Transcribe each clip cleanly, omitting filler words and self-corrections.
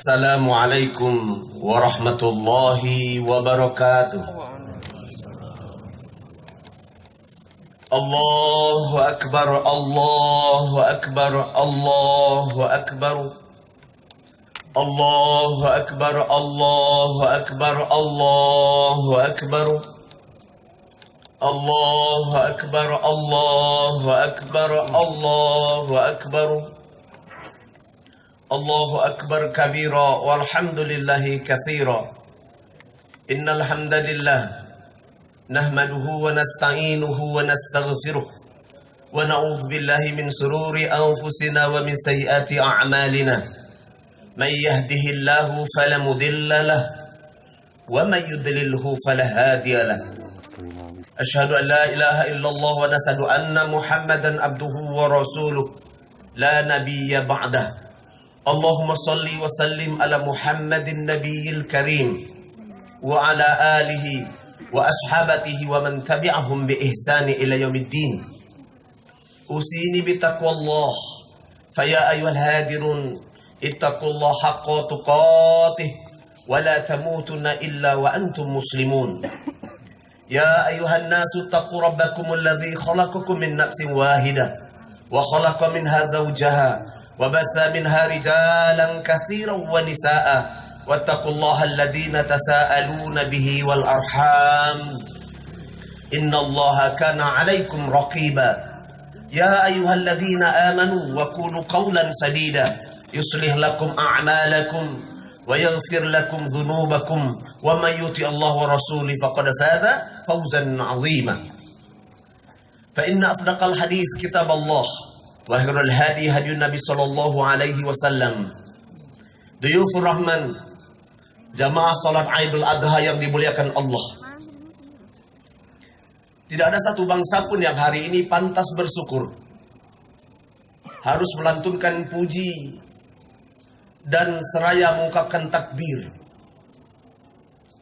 Assalamualaikum warahmatullahi wabarakatuh. Allahu akbar, Allahu akbar, Allahu akbar. Allahu akbar, Allahu akbar, Allahu akbar. Allahu akbar, Allahu akbar, Allahu akbar. Allahu akbar kabira walhamdulillahi katsira. Innal hamdalillah nahmaduhu wa nasta'inuhu wa nastaghfiruh wa na'udzu billahi min shururi anfusina wa min sayyiati a'malina. May yahdihillahu fala mudilla lahu wa may yudlilhu fala hadiya lahu. Asyhadu an la ilaha illallah wa nashhadu anna Muhammadan abduhu wa rasuluh la nabiyya ba'dah. Allahumma salli wa sallim ala Muhammadin nabiyil karim wa ala alihi wa ashabatihi wa man tabi'ahum bi ihsani ila yaumiddin. Usini bi taqwallah fa ya ayyuhal hadirun ittaqullaha haqqa tuqatih wa la tamutunna illa wa antum muslimun. Ya ayyuhan nasu taqu rabbakumul ladzi khalaqakum min nafsin wahidah wa khalaqa minha zawjaha وبث منها رجالا كثيرا ونساء واتقوا الله الذين تساءلون به والأرحام إن الله كان عليكم رقيبا يا أيها الذين آمنوا وقولوا قولا سديدا يصلح لكم أعمالكم ويغفر لكم ذنوبكم ومن يطع الله ورسوله فقد فاز فوزا عظيما فإن أصدق الحديث كتاب الله Wahirul hadi hadi Nabi sallallahu alaihi wasallam. Duyufur Rahman, jamaah salat Idul Adha yang dimuliakan Allah. Tidak ada satu bangsa pun yang hari ini pantas bersyukur, harus melantunkan puji dan seraya mengungkapkan takbir.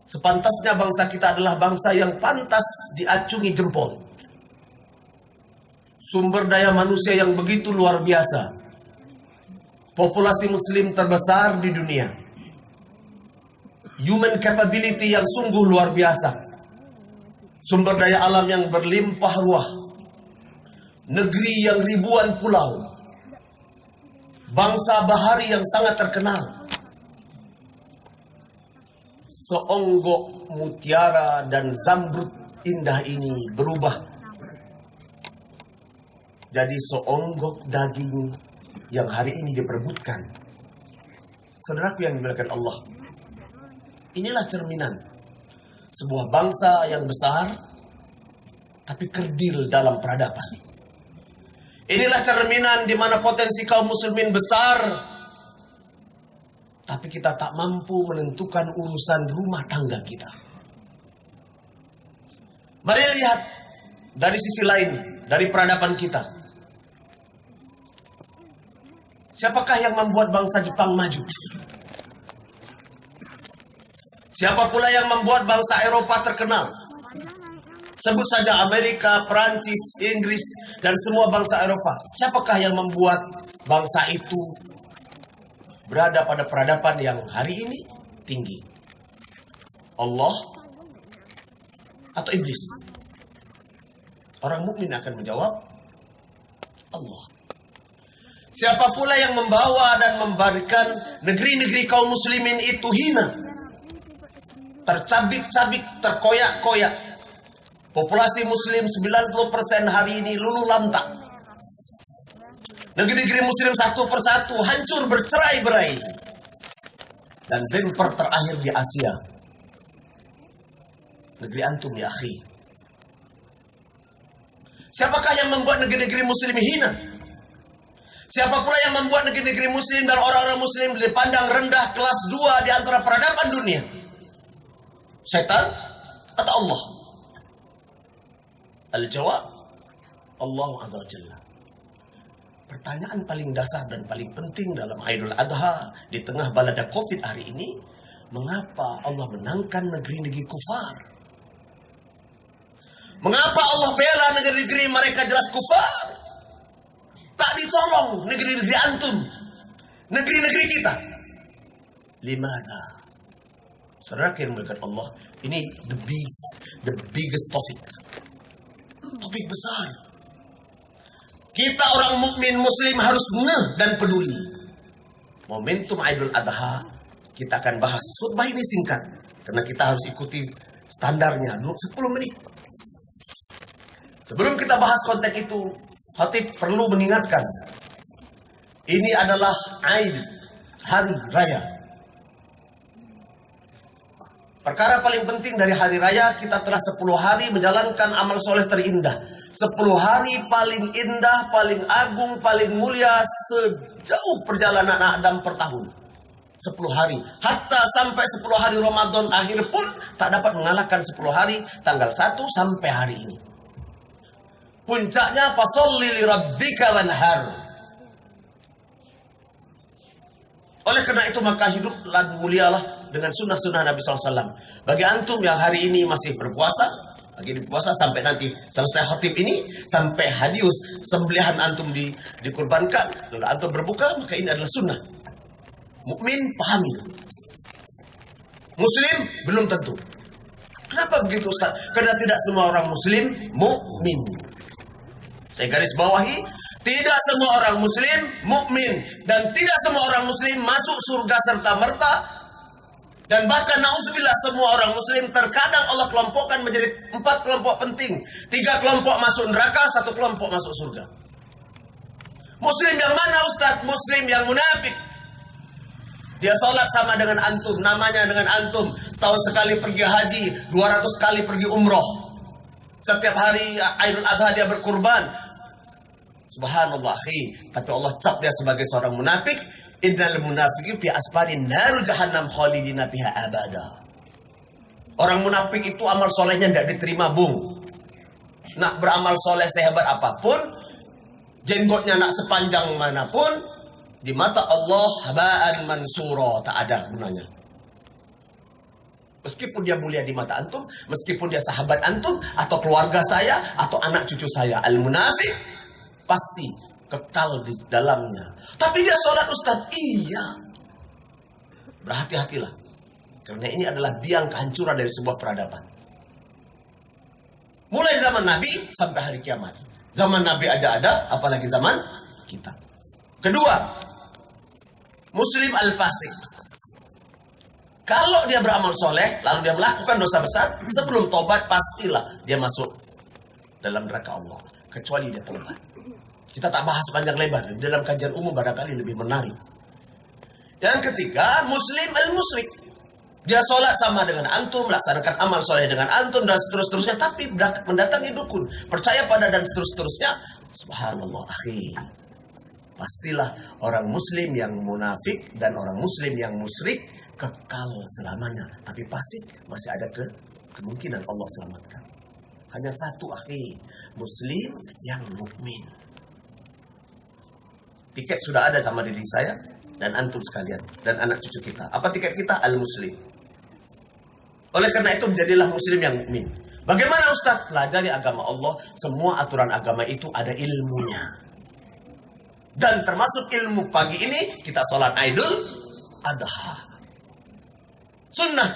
Sepantasnya bangsa kita adalah bangsa yang pantas diacungi jempol. Sumber daya manusia yang begitu luar biasa. Populasi muslim terbesar di dunia. Human capability yang sungguh luar biasa. Sumber daya alam yang berlimpah ruah. Negeri yang ribuan pulau. Bangsa bahari yang sangat terkenal. Seonggok mutiara dan zamrud indah ini berubah jadi seonggok daging yang hari ini diperebutkan. Saudaraku yang dimuliakan Allah, inilah cerminan sebuah bangsa yang besar tapi kerdil dalam peradaban. Inilah cerminan di mana potensi kaum muslimin besar tapi kita tak mampu menentukan urusan rumah tangga kita. Mari lihat dari sisi lain, dari peradaban kita. Siapakah yang membuat bangsa Jepang maju? Siapa pula yang membuat bangsa Eropa terkenal? Sebut saja Amerika, Perancis, Inggris, dan semua bangsa Eropa. Siapakah yang membuat bangsa itu berada pada peradaban yang hari ini tinggi? Allah atau iblis? Orang mukmin akan menjawab Allah. Siapa pula yang membawa dan memberikan negeri-negeri kaum muslimin itu hina, tercabik-cabik, terkoyak-koyak. Populasi muslim 90% hari ini luluh lantak. Negeri-negeri muslim satu persatu hancur bercerai-berai. Dan bemper terakhir di Asia, negeri antum ya akhi. Siapakah yang membuat negeri-negeri muslim hina? Siapa pula yang membuat negeri-negeri muslim dan orang-orang muslim dipandang rendah kelas 2 di antara peradaban dunia? Setan atau Allah? Al-jawab, Allah Azza wa Jalla. Pertanyaan paling dasar dan paling penting dalam Idul Adha di tengah balada Covid hari ini, mengapa Allah menangkan negeri-negeri kufar? Mengapa Allah bela negeri-negeri mereka jelas kufar? Tak ditolong negeri-negeri antum, negeri-negeri kita. Limada? Saudara yang dimuliakan Allah, ini the biggest topic. Topik besar. Kita orang mukmin muslim harus ngeh dan peduli. Momentum Idul Adha kita akan bahas. Khutbah ini singkat karena kita harus ikuti standarnya 10 menit. Sebelum kita bahas konteks itu, khatib perlu mengingatkan, ini adalah Aid, hari raya. Perkara paling penting dari hari raya, kita telah 10 hari menjalankan amal soleh terindah. 10 hari paling indah, paling agung, paling mulia sejauh perjalanan Adam per tahun. 10 hari. Hatta sampai 10 hari Ramadan akhir pun tak dapat mengalahkan 10 hari tanggal 1 sampai hari ini. Puncaknya fasholli li rabbika wanhar. Oleh karena itu maka hiduplah mulialah dengan sunnah-sunnah Nabi SAW. Bagi antum yang hari ini masih berpuasa, lagi berpuasa sampai nanti selesai khatib ini, sampai hadius sembelihan antum dikurbankan, lalu antum berbuka, maka ini adalah sunnah. Mukmin pahami. Muslim belum tentu. Kenapa begitu Ustaz? Karena tidak semua orang muslim mukmin. Saya garis bawahi, tidak semua orang muslim mukmin dan tidak semua orang muslim masuk surga serta merta. Dan bahkan na'udzubillah semua orang muslim terkadang Allah kelompokkan menjadi 4 kelompok penting. 3 kelompok masuk neraka, 1 kelompok masuk surga. Muslim yang mana Ustaz? Muslim yang munafik. Dia sholat sama dengan antum, namanya dengan antum. Setahun sekali pergi haji, 200 kali pergi umroh. Setiap hari Idul Adha dia berkurban. Subhanallah, tapi Allah cap dia sebagai seorang munafik. Innal munafiqin fi asfarin naru jahannam khalidina fiha abada. Orang munafik itu amal solehnya tidak diterima, bung. Nak beramal soleh sehebat apapun, jenggotnya nak sepanjang manapun, di mata Allah habaan mansura, tak ada gunanya. Meskipun dia mulia di mata antum, meskipun dia sahabat antum atau keluarga saya atau anak cucu saya, al munafik pasti kekal di dalamnya. Tapi dia sholat Ustaz, iya. Berhati-hatilah. Karena ini adalah biang kehancuran dari sebuah peradaban. Mulai zaman Nabi sampai hari kiamat. Zaman Nabi ada, apalagi zaman kita. Kedua, Muslim al-fasik. Kalau dia beramal soleh, lalu dia melakukan dosa besar, sebelum tobat pastilah dia masuk dalam neraka Allah. Kecuali dia tobat. Kita tak bahas panjang lebar. Di dalam kajian umum barangkali lebih menarik. Yang ketiga, Muslim al-musyrik. Dia sholat sama dengan antum, melaksanakan amal soleh dengan antum, dan seterusnya. Tapi mendatangi dukun, percaya pada dan seterusnya. Subhanallah, akhi. Pastilah orang Muslim yang munafik dan orang Muslim yang musyrik kekal selamanya. Tapi pasti masih ada kemungkinan Allah selamatkan. Hanya satu, akhi. Muslim yang mukmin. Tiket sudah ada sama diri saya dan antum sekalian dan anak cucu kita. Apa tiket kita? Al-Muslim. Oleh karena itu menjadilah Muslim yang mukmin. Bagaimana Ustaz? Pelajari agama Allah. Semua aturan agama itu ada ilmunya. Dan termasuk ilmu pagi ini kita sholat Idul Adha. Sunnah.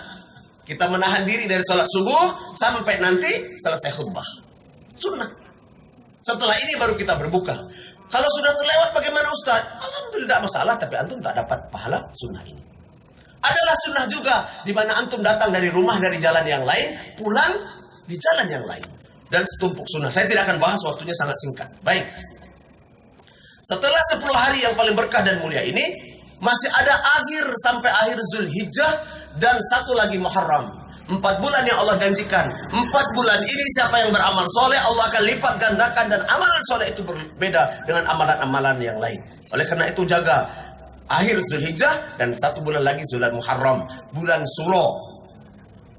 Kita menahan diri dari sholat subuh sampai nanti selesai khutbah. Sunnah. Setelah ini baru kita berbuka. Kalau sudah terlewat bagaimana Ustaz? Alhamdulillah tidak masalah, tapi antum tak dapat pahala sunnah ini. Adalah sunnah juga di mana antum datang dari rumah dari jalan yang lain, pulang di jalan yang lain. Dan setumpuk sunnah. Saya tidak akan bahas, waktunya sangat singkat. Baik. Setelah 10 hari yang paling berkah dan mulia ini, masih ada akhir sampai akhir Zulhijjah dan satu lagi Muharram. 4 bulan yang Allah janjikan. 4 bulan ini siapa yang beramal soleh, Allah akan lipat gandakan, dan amalan soleh itu berbeda dengan amalan-amalan yang lain. Oleh karena itu jaga akhir Zulhijjah dan 1 bulan lagi bulan Muharram, bulan Suro.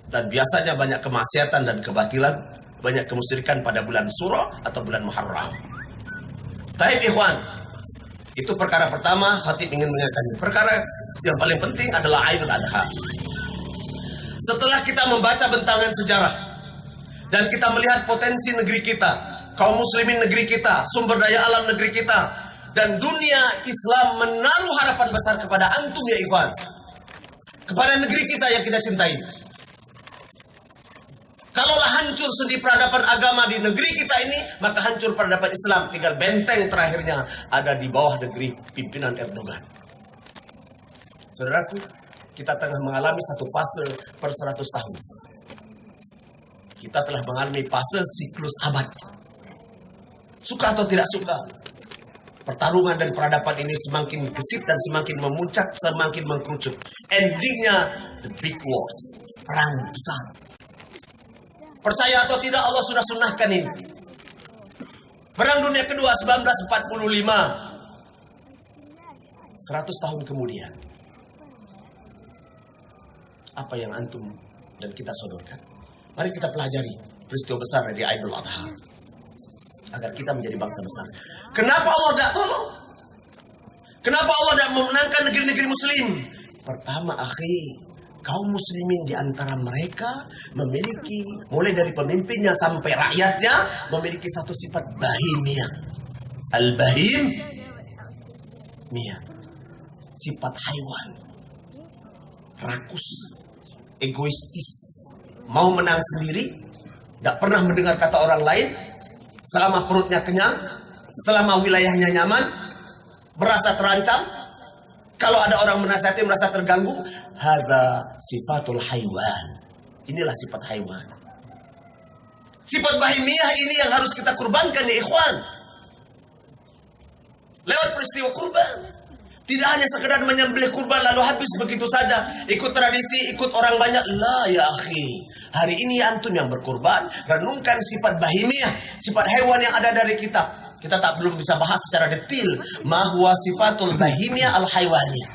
Dan biasanya banyak kemaksiatan dan kebatilan, banyak kemusyrikan pada bulan Suro atau bulan Muharram. Taib ikhwan, itu perkara pertama khatib ingin mengingatkan. Perkara yang paling penting adalah Idul Adha. Setelah kita membaca bentangan sejarah dan kita melihat potensi negeri kita, kaum muslimin negeri kita, sumber daya alam negeri kita, dan dunia Islam menaruh harapan besar kepada antum ya ikhwan. kepada negeri kita yang kita cintai. Kalaulah hancur sendi peradaban agama di negeri kita ini, maka hancur peradaban Islam. Tinggal benteng terakhirnya ada di bawah negeri pimpinan Erdogan. Saudaraku, kita tengah mengalami satu fase per 100 tahun. Kita telah mengalami fase siklus abad. Suka atau tidak suka, pertarungan dan peradaban ini semakin gesit dan semakin memuncak, semakin mengkerucut. Endingnya, the big wars, perang besar. Percaya atau tidak, Allah sudah sunnahkan ini. Perang Dunia Kedua 1945, 100 tahun kemudian. Apa yang antum dan kita sodorkan? Mari kita pelajari peristiwa besar dari Idul Adha, agar kita menjadi bangsa besar. Kenapa Allah tidak tolong? Kenapa Allah tidak memenangkan negeri-negeri muslim? Pertama, akhi, kaum muslimin di antara mereka memiliki, mulai dari pemimpinnya sampai rakyatnya, memiliki satu sifat bahimiyah. Al-bahim miyah. Sifat haiwan. Rakus. Egoistis. Mau menang sendiri. Tidak pernah mendengar kata orang lain. Selama perutnya kenyang. Selama wilayahnya nyaman. Merasa terancam. Kalau ada orang menasihati merasa terganggu, hadza sifatul haiwan. Inilah sifat haiwan. Sifat bahimiyah ini yang harus kita kurbankan ya ikhwan. Lewat peristiwa kurban. Tidak hanya sekedar menyembelih kurban lalu habis begitu saja, ikut tradisi, ikut orang banyak. La ya akhi. Hari ini antum yang berkurban, renungkan sifat bahimiyah, sifat hewan yang ada dari kita. Kita belum bisa bahas secara detail mahwa sifatul bahimiyah al-haywaniyah.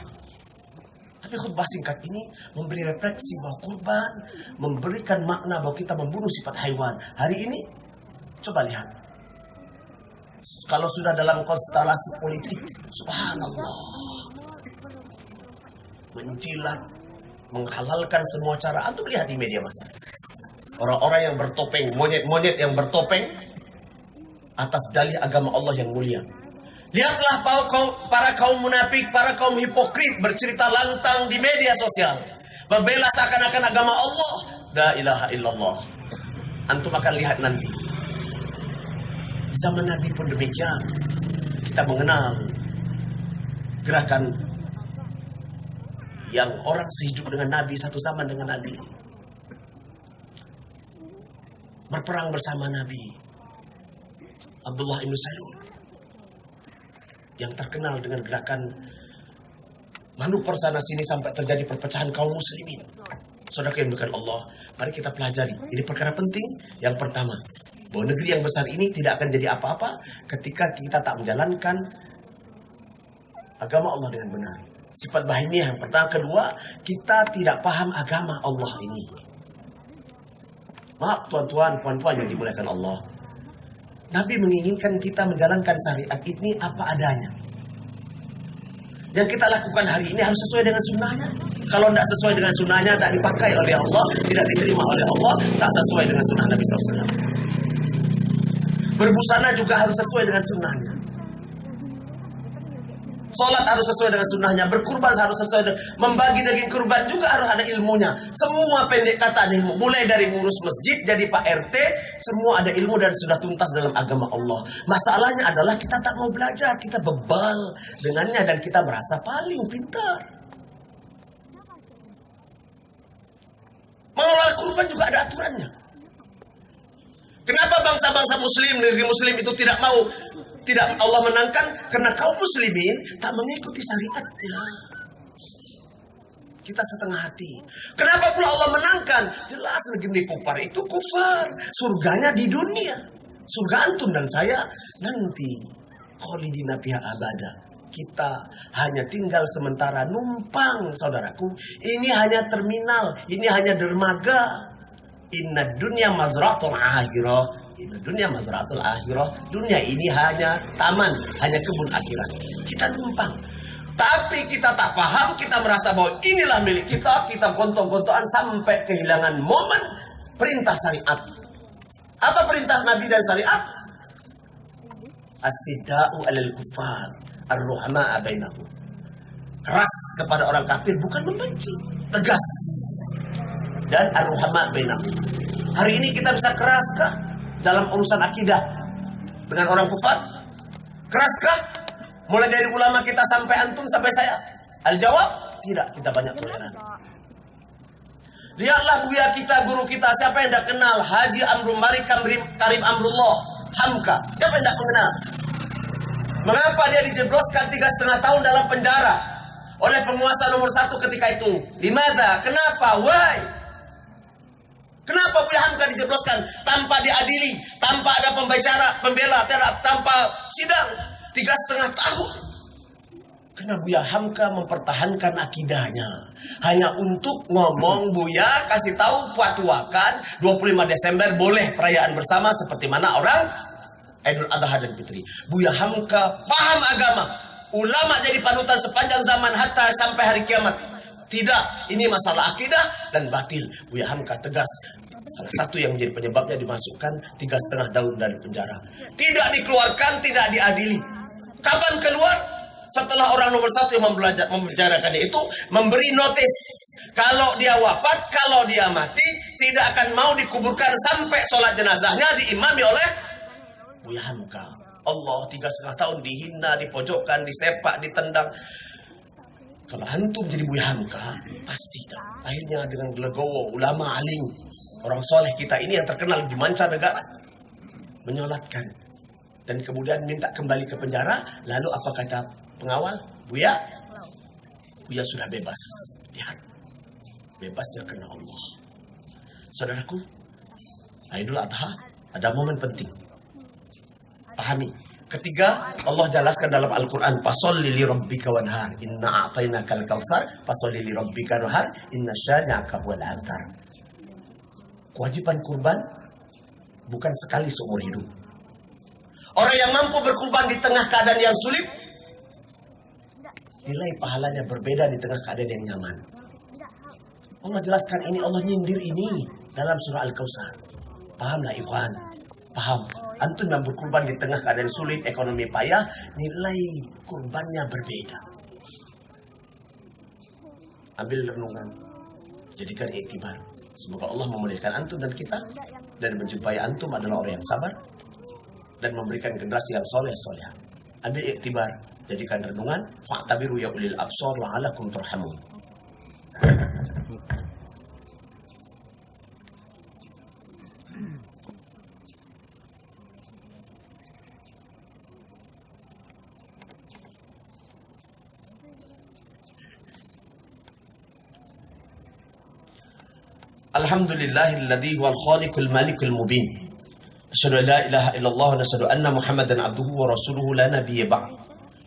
Tapi khutbah singkat ini memberi refleksi bahwa kurban memberikan makna bahwa kita membunuh sifat haiwan. Hari ini coba lihat. Kalau sudah dalam konstelasi politik, subhanallah, menjilat, menghalalkan semua cara. Antum lihat di media massa. Orang-orang yang bertopeng, monyet-monyet yang bertopeng atas dalih agama Allah yang mulia. Lihatlah para kaum munafik, para kaum hipokrit bercerita lantang di media sosial, membela seakan-akan agama Allah. La ilaha illallah. Antum akan lihat nanti. Di zaman Nabi pun demikian. Kita mengenal gerakan yang orang sehidup dengan Nabi, satu zaman dengan Nabi, berperang bersama Nabi. Abdullah ibn Salul yang terkenal dengan gerakan manuver sana sini sampai terjadi perpecahan kaum muslimin. Saudara yang bukan Allah, mari kita pelajari. Ini perkara penting. Yang pertama, bahwa negeri yang besar ini tidak akan jadi apa-apa ketika kita tak menjalankan agama Allah dengan benar. Sifat bahimiyah yang pertama. Kedua, kita tidak paham agama Allah ini. Maaf tuan-tuan, puan-puan yang dimuliakan Allah. Nabi menginginkan kita menjalankan syariat ini apa adanya. Yang kita lakukan hari ini harus sesuai dengan sunnahnya. Kalau tidak sesuai dengan sunnahnya, tak dipakai oleh Allah, tidak diterima oleh Allah, tak sesuai dengan sunnah Nabi SAW. Berbusana juga harus sesuai dengan sunnahnya. Sholat harus sesuai dengan sunnahnya. Berkurban harus sesuai dengan, membagi daging kurban juga harus ada ilmunya. Semua pendek kata ilmu. Mulai dari ngurus masjid, jadi Pak RT, semua ada ilmu dan sudah tuntas dalam agama Allah. Masalahnya adalah kita tak mau belajar. Kita bebal dengannya dan kita merasa paling pintar. Mengelola kurban juga ada aturannya. Kenapa bangsa-bangsa muslim, negeri muslim itu tidak Allah menangkan? Karena kaum muslimin tak mengikuti syariatnya. Kita setengah hati. Kenapa pula Allah menangkan? Jelas negeri kufar itu kufar. Surganya di dunia. Surga antum dan saya nanti. Khalidina fiha abada. Kita hanya tinggal sementara numpang, saudaraku. Ini hanya terminal. Ini hanya dermaga. Inna dunya mazratul akhirah. Inna dunya mazratul akhirah. Dunia ini hanya taman, hanya kebun akhirat. Kita numpang. Tapi kita tak paham, kita merasa bahwa inilah milik kita. Kita gontok-gontokan sampai kehilangan momen perintah syariat. Apa perintah Nabi dan syariat? As-sidda'u alal kuffar, ar-ruhama'a bainahum. Keras kepada orang kafir, bukan membenci. tegas, dan ar-ruhama bainahum. Hari ini kita bisa keraskah dalam urusan akidah dengan orang kufar? Keraskah? Mulai dari ulama kita sampai antum sampai saya. Al-jawab, tidak, kita banyak toleran. Lihatlah buya kita, guru kita, siapa yang tidak kenal Haji Amrul Malik Karim Amrullah Hamka? Siapa yang tidak mengenal? Mengapa dia dijebloskan 3,5 tahun dalam penjara oleh penguasa nomor 1 ketika itu? Limada? Kenapa? Why? Kenapa Buya Hamka dijebloskan tanpa diadili, tanpa ada pembela, tanpa sidang 3,5 tahun? Karena Buya Hamka mempertahankan akidahnya. Hanya untuk ngomong, Buya kasih tahu, fatwakan 25 Desember boleh perayaan bersama seperti mana orang Idul Adha dan Fitri. Buya Hamka paham agama. Ulama jadi panutan sepanjang zaman hatta sampai hari kiamat. Tidak, ini masalah akidah dan batil. Buya Hamka tegas. Salah satu yang menjadi penyebabnya dimasukkan 3,5 tahun dari penjara. Tidak dikeluarkan, tidak diadili. Kapan keluar? Setelah orang nomor 1 yang membicarakannya itu memberi notis. Kalau dia wafat, kalau dia mati, tidak akan mau dikuburkan sampai sholat jenazahnya diimami oleh Buya Hamka. Allah, 3,5 tahun dihina, dipojokkan, disepak, ditendang. Kalau antum jadi Buya Hamka, pasti dah. Akhirnya dengan legowo, ulama alim, orang soleh kita ini yang terkenal di mancanegara, menyolatkan. Dan kemudian minta kembali ke penjara. Lalu apa kata pengawal? Buya sudah bebas. Lihat, bebasnya karena Allah. Saudaraku, Idul Adha ada momen penting. Pahami. Ketiga, Allah jelaskan dalam Al-Quran, Fasolli li rabbika wanhar, inna a'tainakal kautsar, fasolli li rabbika wanhar, inna syani'aka huwal abtar. Kewajiban kurban bukan sekali seumur hidup. Orang yang mampu berkurban di tengah keadaan yang sulit, nilai pahalanya berbeda di tengah keadaan yang nyaman. Allah jelaskan ini, Allah nyindir ini dalam surah Al-Kautsar. Pahamlah ikhwan, paham. Antum yang berkurban di tengah keadaan sulit, ekonomi payah, nilai kurbannya berbeda. Ambil renungan, jadikan iktibar. Semoga Allah memuliakan antum dan kita, dan menjumpai antum adalah orang yang sabar dan memberikan generasi yang soleh. Ambil iktibar, jadikan renungan. Fa'tabiru ya ulil absar la'alakum turhamun. Alhamdulillahilladzi huwal khaliqul malikul mubin. Asyhadu an la ilaha illallah wa asyhadu anna Muhammadan abduhu wa rasuluhu la nabiyya ba'd.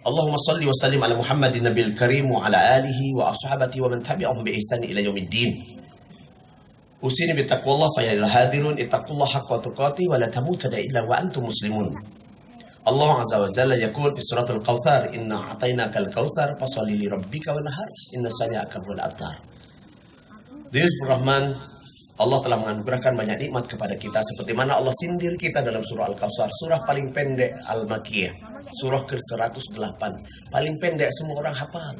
Allahumma shalli wa sallim ala Muhammadin nabiyil karim wa ala alihi wa ashabati wa man tabi'ahum bi ihsan ila yaumiddin. Usini bi taqwallah fa ya hadirun ittaqullaha haqqa tuqatih wa la tamutunna illa wa antum muslimun. Allah azza wa jalla yaqul fi suratul Kautsar, inna a'tainakal kautsar fashalli li rabbika wanhar, inna shani'aka huwal abtar. Dhul Rahman, Allah telah menganugerahkan banyak nikmat kepada kita, seperti mana Allah sindir kita dalam surah Al-Kautsar, surah paling pendek Al-Makiyah, surah ke-108, paling pendek, semua orang hafal.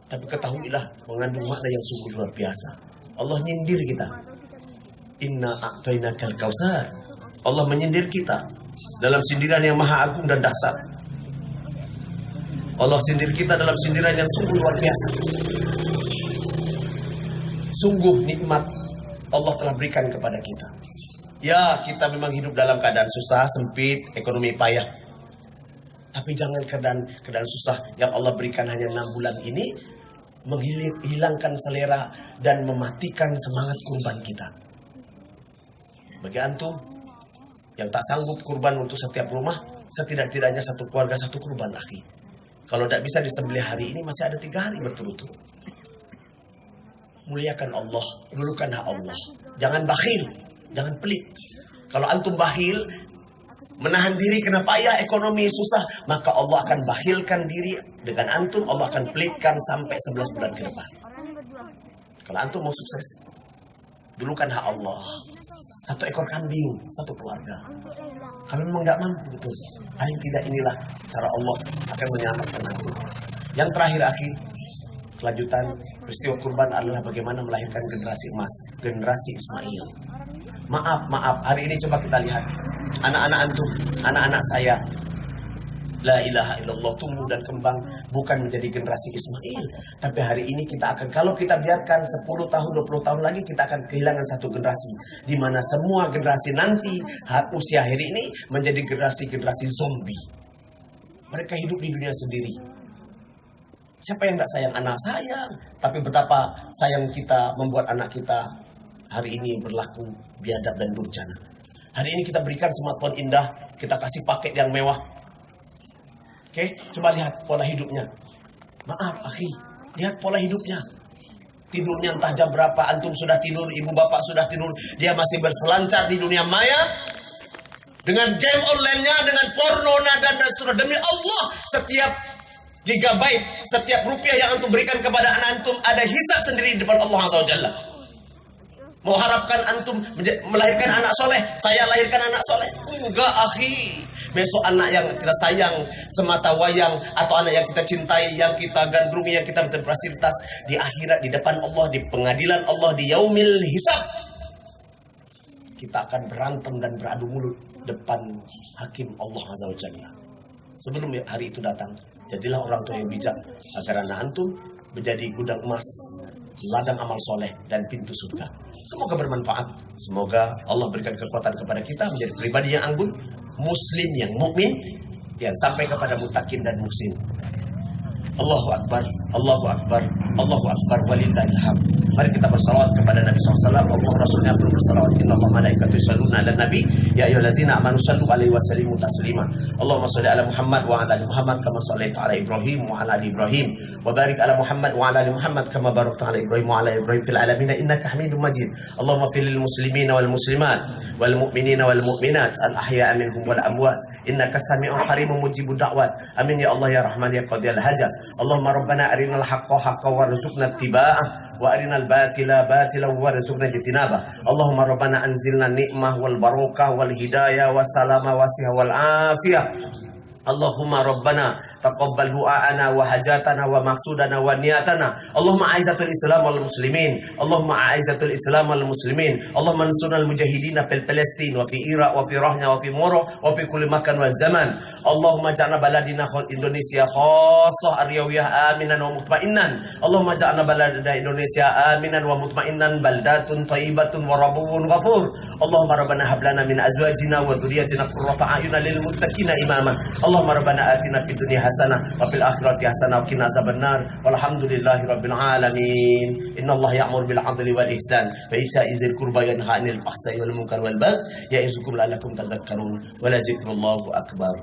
Tapi ketahuilah mengandung makna yang sungguh luar biasa. Allah nyindir kita. Inna a'tainakal kautsar. Allah menyindir kita dalam sindiran yang maha agung dan dahsyat. Allah sindir kita dalam sindiran yang sungguh luar biasa. Sungguh nikmat Allah telah berikan kepada kita. Ya, kita memang hidup dalam keadaan susah, sempit, ekonomi payah. Tapi jangan keadaan susah yang Allah berikan hanya 6 bulan ini menghilangkan selera dan mematikan semangat kurban kita. Bagi antum yang tak sanggup kurban untuk setiap rumah, setidak-tidaknya satu keluarga satu kurban, akhi. Kalau tidak bisa disembelih hari ini, masih ada 3 hari berturut-turut. Muliakan Allah, dulukan hak Allah. Jangan bakhil, jangan pelit. Kalau antum bakhil, menahan diri kena payah, ekonomi susah, maka Allah akan bakhilkan diri dengan antum. Allah akan pelitkan sampai 11 bulan ke depan. Kalau antum mau sukses, dulukan hak Allah. 1 ekor kambing, 1 keluarga. Kalau memang tidak mampu, betul, paling tidak inilah cara Allah akan menyelamatkan antum. Yang terakhir, akhi, Kelanjutan peristiwa kurban adalah bagaimana melahirkan generasi emas, generasi Ismail. Maaf, hari ini coba kita lihat anak-anak antum, anak-anak saya. La ilaha illallah, tumbuh dan kembang bukan menjadi generasi Ismail. Tapi hari ini kita akan, kalau kita biarkan 10 tahun, 20 tahun lagi, kita akan kehilangan satu generasi. Di mana semua generasi nanti, usia hari ini, menjadi generasi-generasi zombie. Mereka hidup di dunia sendiri. Siapa yang gak sayang anak? Sayang. Tapi betapa sayang kita membuat anak kita hari ini berlaku biadab dan durjana. Hari ini kita berikan smartphone indah, kita kasih paket yang mewah. Oke, coba lihat pola hidupnya. Maaf, akhi, lihat pola hidupnya. Tidurnya entah jam berapa, antum sudah tidur, ibu bapak sudah tidur, dia masih berselancar di dunia maya dengan game online-nya, dengan porno, dan seterusnya. Demi Allah, setiap gigabyte, setiap rupiah yang antum berikan kepada anak antum ada hisab sendiri di depan Allah Azza wa Jalla. Mau harapkan antum melahirkan anak soleh, saya lahirkan anak soleh? Enggak, akhi. Besok anak yang kita sayang semata wayang, atau anak yang kita cintai, yang kita gandrungi, yang kita berfasilitas, di akhirat, di depan Allah, di pengadilan Allah, di yaumil hisab, kita akan berantem dan beradu mulut depan hakim Allah Azza wa Jalla. Sebelum hari itu datang, jadilah orang tua yang bijak agar anak antum menjadi gudang emas, ladang amal soleh, dan pintu surga. Semoga bermanfaat. Semoga Allah berikan kekuatan kepada kita menjadi pribadi yang anggun, muslim yang mukmin, yang sampai kepada mutakin dan muhsin. Allahu Akbar, Allahu Akbar, Allahu Akbar, walillahil hamd. Mari kita bersalawat kepada Nabi SAW. Allah Rasulnya perlu bersalawat. Inna Allah malaikatu yusalluna ala nabi ya ayyuhalladzina amanu sallu alaihi wa sallimu taslima. Allahumma shalli ala Muhammad wa ala ali Muhammad kama shallaita ala Ibrahim wa ala ali Ibrahim wa barik ala Muhammad wa ala ali Muhammad kama barakta ala Ibrahim wa ala Ibrahim fil alamin innaka Hamidum Majid. Allahumma fil lil muslimina wal muslimat wal mu'minina wal mu'minat al ahya'a minhum wal amwat innaka sami'un qariibun mujibud da'wat. Amin ya Allah ya Rahman ya Qadiyal hajat. Allahumma rabbana arinal haqqa haqqan warzuqna ittiba'ah wa arinal batila batilan warzuqna ijtinabah. Allahumma rabbana anzilna ni'mah wal barakah wal hidayah was salama wasiha wal afiyah. Allahumma rabbana taqabbal du'aana wa hajatana wa maqsudana wa niyatana. Allahumma a'izzatul Islam wal muslimin. Allahumma a'izzatul Islam wal muslimin. Allahumma ansurna al mujahidina fil Palestin wa fi Iraq wa fi Rahna wa fi Moro wa fi kulli makan wa zaman. Allahumma ja'alna baladina Indonesia khassah aryawiyah aminan wa mutmainnan. Allahumma ja'alna baladina Indonesia aminan wa mutmainnan baldatun thayyibatun wa rabbun ghafur. Allahumma rabbana hab lana min azwajina wa dhurriyyatina qurrata a'yunan lil muttaqina imama. Allahumma rabbana atina fid dunya hasanah wa fil akhirati hasanah wa qina azabannar. Walhamdulillahi rabbil alamin. Innallaha ya'muru bil 'adli wal ihsan wa ita'i dzil qurba yanha 'anil fahsai wal munkar wal baghi ya'izukum la'allakum tadhakkarun. Wa la zikrullahu akbar.